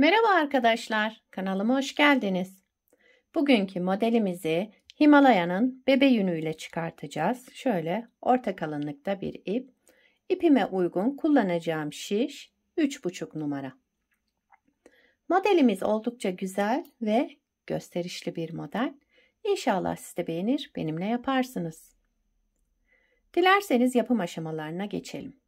Merhaba arkadaşlar, kanalıma hoş geldiniz. Bugünkü modelimizi Himalaya'nın bebe yünüyle çıkartacağız. Şöyle orta kalınlıkta bir ip. İpime uygun kullanacağım şiş 3,5 numara. Modelimiz oldukça güzel ve gösterişli bir model. İnşallah siz de beğenir, benimle yaparsınız. Dilerseniz yapım aşamalarına geçelim.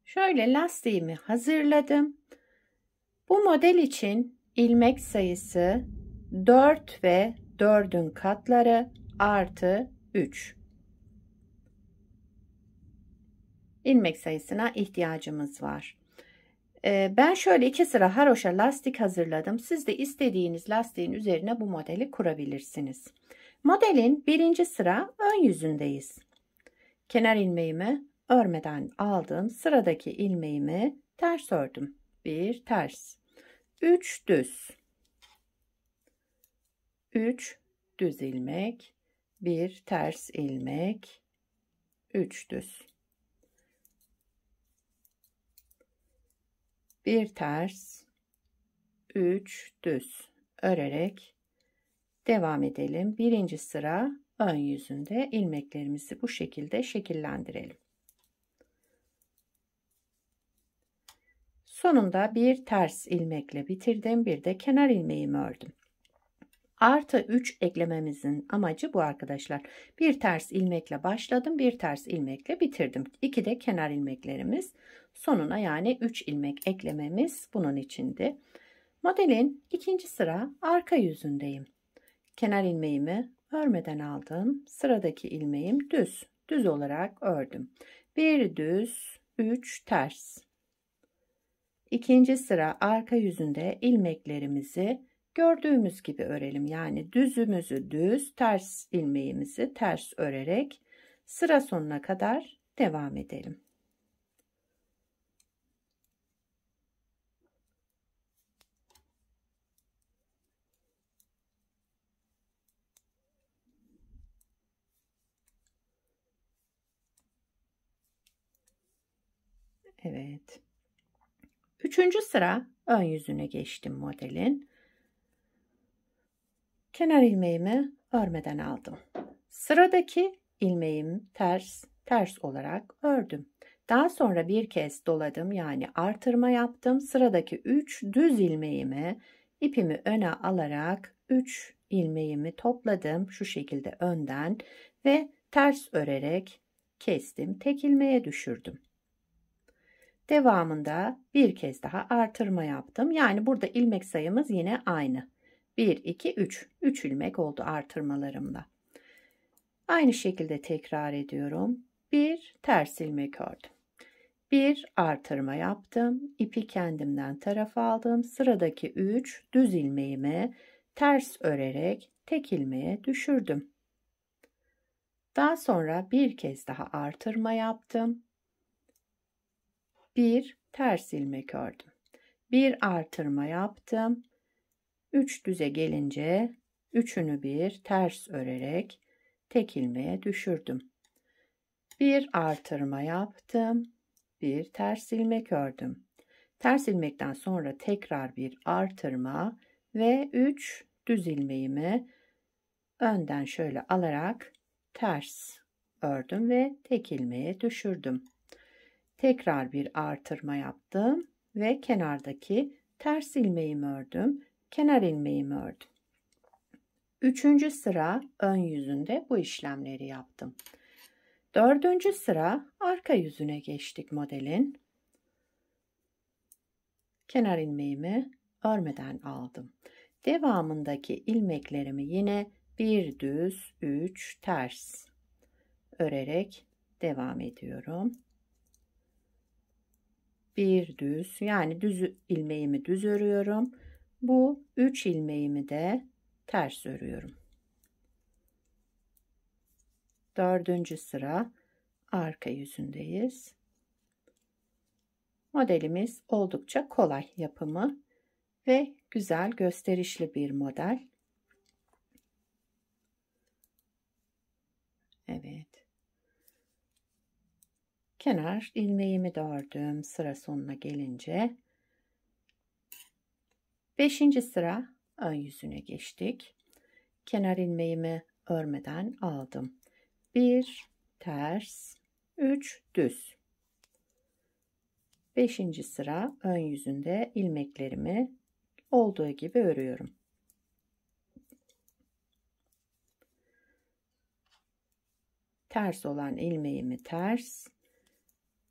Şöyle lastiğimi hazırladım. Bu model için ilmek sayısı 4 ve 4'ün katları artı 3. İlmek sayısına ihtiyacımız var. Ben şöyle 2 sıra haroşa lastik hazırladım. Siz de istediğiniz lastiğin üzerine bu modeli kurabilirsiniz. Modelin birinci sıra ön yüzündeyiz. Kenar ilmeğimi örmeden aldım. Sıradaki ilmeğimi ters ördüm. Bir ters. 3 düz. 3 düz ilmek, 1 ters ilmek, 3 düz. 1 ters, 3 düz örerek devam edelim. Birinci sıra ön yüzünde ilmeklerimizi bu şekilde şekillendirelim. Sonunda bir ters ilmekle bitirdim. Bir de kenar ilmeğimi ördüm. Artı 3 eklememizin amacı bu arkadaşlar. Bir ters ilmekle başladım. Bir ters ilmekle bitirdim. 2 de kenar ilmeklerimiz. Sonuna yani 3 ilmek eklememiz bunun içindi. Modelin ikinci sıra arka yüzündeyim. Kenar ilmeğimi örmeden aldım. Sıradaki ilmeğim düz. Düz olarak ördüm. Bir düz, 3 ters. İkinci sıra arka yüzünde ilmeklerimizi gördüğümüz gibi örelim. Yani düzümüzü düz, ters ilmeğimizi ters örerek sıra sonuna kadar devam edelim. Evet. Üçüncü sıra ön yüzüne geçtim modelin. Kenar ilmeğimi örmeden aldım. Sıradaki ilmeğim ters olarak ördüm. Daha sonra bir kez doladım, yani artırma yaptım. Sıradaki 3 düz ilmeğimi ipimi öne alarak 3 ilmeğimi topladım şu şekilde önden ve ters örerek kestim. Tek ilmeğe düşürdüm. Devamında bir kez daha artırma yaptım. Yani burada ilmek sayımız yine aynı. 1, 2, 3. 3 ilmek oldu artırmalarımla. Aynı şekilde tekrar ediyorum. Bir ters ilmek ördüm. Bir artırma yaptım. İpi kendimden tarafa aldım. Sıradaki 3 düz ilmeğimi ters örerek tek ilmeğe düşürdüm. Daha sonra bir kez daha artırma yaptım. Bir ters ilmek ördüm. Bir artırma yaptım. 3 düze gelince üçünü bir ters örerek tek ilmeğe düşürdüm. Bir artırma yaptım. Bir ters ilmek ördüm. Ters ilmekten sonra tekrar bir artırma ve 3 düz ilmeğimi önden şöyle alarak ters ördüm ve tek ilmeğe düşürdüm. Tekrar bir artırma yaptım ve kenardaki ters ilmeğimi ördüm. Kenar ilmeğimi ördüm. Üçüncü sıra ön yüzünde bu işlemleri yaptım. Dördüncü sıra arka yüzüne geçtik modelin. Kenar ilmeğimi örmeden aldım. Devamındaki ilmeklerimi yine bir düz, 3 ters örerek devam ediyorum. Bir düz, yani düz ilmeğimi düz örüyorum. Bu 3 ilmeğimi de ters örüyorum. Dördüncü sıra arka yüzündeyiz. Modelimiz oldukça kolay yapımı ve güzel, gösterişli bir model. Evet. Kenar ilmeğimi de ördüm sıra sonuna gelince. 5. sıra ön yüzüne geçtik. Kenar ilmeğimi örmeden aldım. 1 ters, 3 düz. 5. sıra ön yüzünde ilmeklerimi olduğu gibi örüyorum. Ters olan ilmeğimi ters,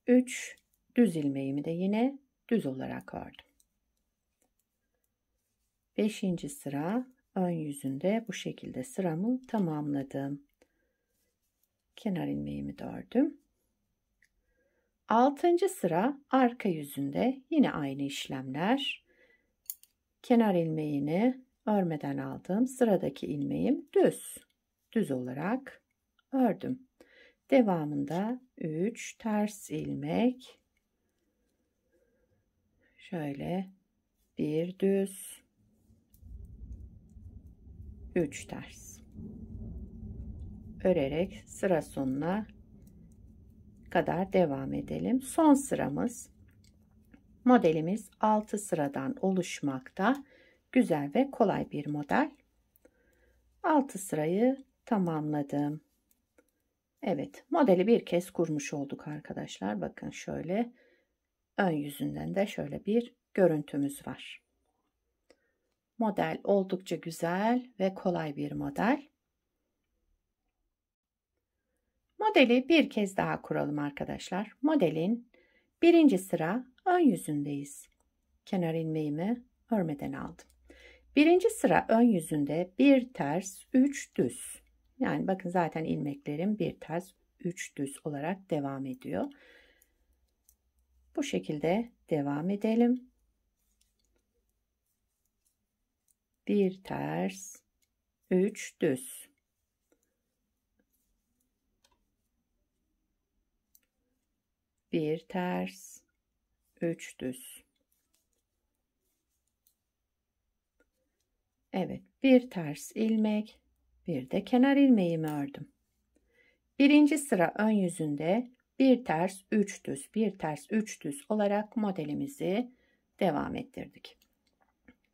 3 düz ilmeğimi de yine düz olarak ördüm. 5. sıra ön yüzünde bu şekilde sıramı tamamladım. Kenar ilmeğimi de ördüm. 6. sıra arka yüzünde yine aynı işlemler. Kenar ilmeğini örmeden aldım. Sıradaki ilmeğim düz olarak ördüm. Devamında 3 ters ilmek, şöyle bir düz, 3 ters örerek sıra sonuna kadar devam edelim. Son sıramız, modelimiz 6 sıradan oluşmakta. Güzel ve kolay bir model. 6 sırayı tamamladım. Evet, modeli bir kez kurmuş olduk arkadaşlar. Bakın şöyle ön yüzünden de şöyle bir görüntümüz var. Model oldukça güzel ve kolay bir model. Modeli bir kez daha kuralım arkadaşlar. Modelin 1. sıra ön yüzündeyiz. Kenar ilmeğimi örmeden aldım. 1. sıra ön yüzünde 1 ters 3 düz. Yani bakın zaten ilmeklerim 1 ters 3 düz olarak devam ediyor. Bu şekilde devam edelim. 1 ters 3 düz. 1 ters 3 düz. Evet, bir ters ilmek, bir de kenar ilmeğimi ördüm. 1. sıra ön yüzünde 1 ters 3 düz, 1 ters 3 düz olarak modelimizi devam ettirdik.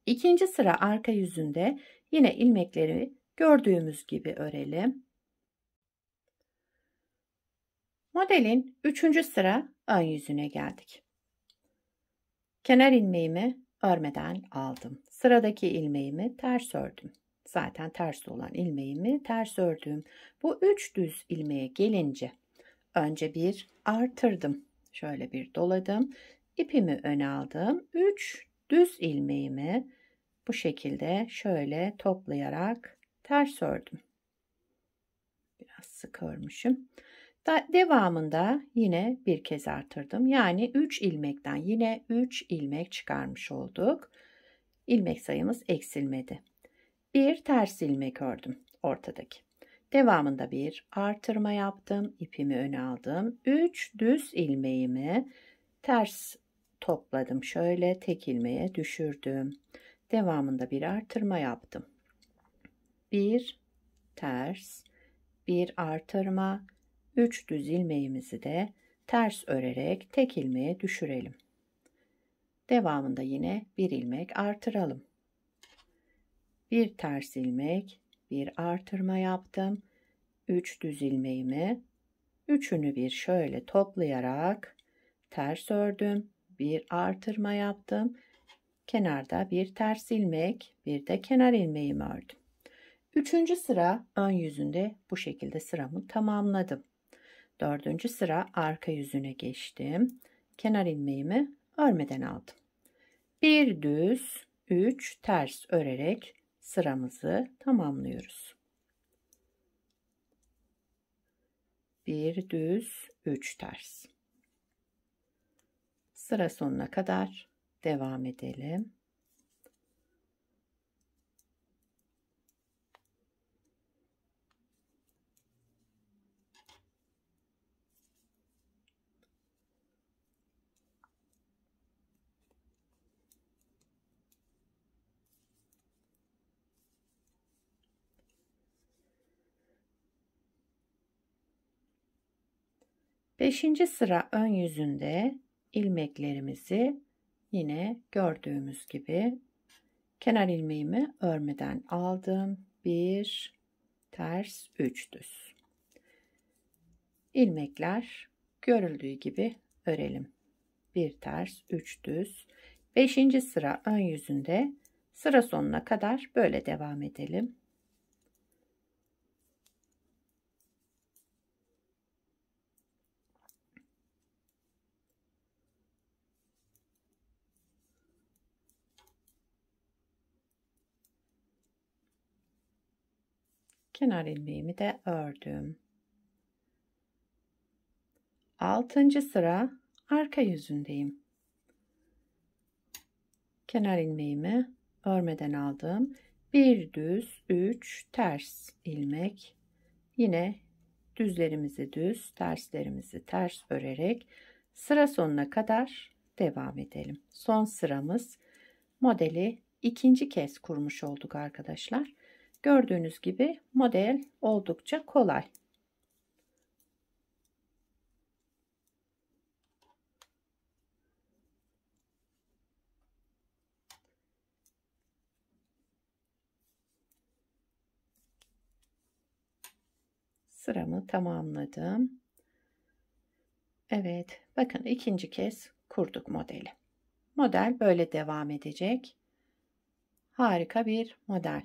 2. sıra arka yüzünde yine ilmekleri gördüğümüz gibi örelim. Modelin 3. sıra ön yüzüne geldik. Kenar ilmeğimi örmeden aldım. Sıradaki ilmeğimi ters ördüm. Zaten ters olan ilmeğimi ters ördüm. Bu 3 düz ilmeğe gelince önce bir artırdım. Şöyle bir doladım. İpimi öne aldım. 3 düz ilmeğimi bu şekilde şöyle toplayarak ters ördüm. Biraz sık örmüşüm. Devamında yine bir kez artırdım. Yani 3 ilmekten yine 3 ilmek çıkarmış olduk. İlmek sayımız eksilmedi. Bir ters ilmek ördüm ortadaki. Devamında bir artırma yaptım. İpimi öne aldım. 3 düz ilmeğimi ters topladım. Şöyle tek ilmeğe düşürdüm. Devamında bir artırma yaptım. Bir ters, bir artırma, 3 düz ilmeğimizi de ters örerek tek ilmeğe düşürelim. Devamında yine bir ilmek artıralım. Bir ters ilmek, bir artırma yaptım. 3 düz ilmeğimi, üçünü bir şöyle toplayarak ters ördüm. Bir artırma yaptım. Kenarda bir ters ilmek, bir de kenar ilmeğimi ördüm. 3. sıra ön yüzünde bu şekilde sıramı tamamladım. 4. sıra arka yüzüne geçtim. Kenar ilmeğimi örmeden aldım. Bir düz, 3 ters örerek sıramızı tamamlıyoruz. Bir düz, 3 ters. Sıra sonuna kadar devam edelim. Beşinci sıra ön yüzünde ilmeklerimizi yine gördüğümüz gibi kenar ilmeğimi örmeden aldım. 1 ters 3 düz. İlmekler görüldüğü gibi örelim. 1 ters 3 düz. 5. sıra ön yüzünde sıra sonuna kadar böyle devam edelim. Kenar ilmeğimi de ördüm. 6. sıra arka yüzündeyim. Kenar ilmeğimi örmeden aldım. 1 düz 3 ters ilmek. Yine düzlerimizi düz, terslerimizi ters örerek sıra sonuna kadar devam edelim. Son sıramız. Modeli ikinci kez kurmuş olduk arkadaşlar. Gördüğünüz gibi model oldukça kolay. Sıramı tamamladım. Evet, bakın ikinci kez kurduk modeli. Model böyle devam edecek. Harika bir model.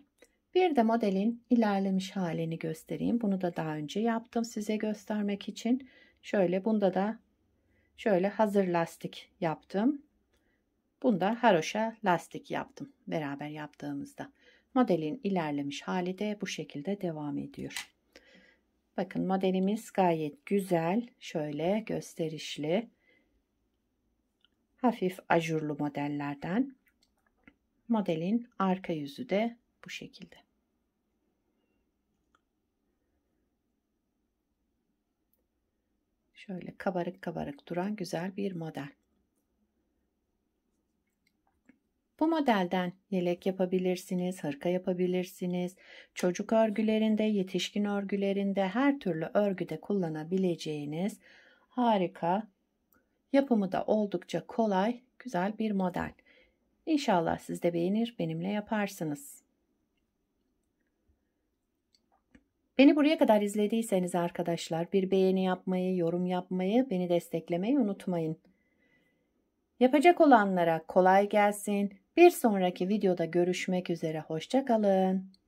Bir de modelin ilerlemiş halini göstereyim. Bunu da daha önce yaptım size göstermek için. Şöyle bunda da şöyle hazır lastik yaptım. Bunda haroşa lastik yaptım beraber yaptığımızda. Modelin ilerlemiş hali de bu şekilde devam ediyor. Bakın modelimiz gayet güzel. Şöyle gösterişli. Hafif ajurlu modellerden. Modelin arka yüzü de bu şekilde. Şöyle kabarık kabarık duran güzel bir model. Bu modelden yelek yapabilirsiniz, hırka yapabilirsiniz. Çocuk örgülerinde, yetişkin örgülerinde, her türlü örgüde kullanabileceğiniz harika, yapımı da oldukça kolay, güzel bir model. İnşallah siz de beğenir, benimle yaparsınız. Beni buraya kadar izlediyseniz arkadaşlar bir beğeni yapmayı, yorum yapmayı, beni desteklemeyi unutmayın. Yapacak olanlara kolay gelsin. Bir sonraki videoda görüşmek üzere. Hoşça kalın.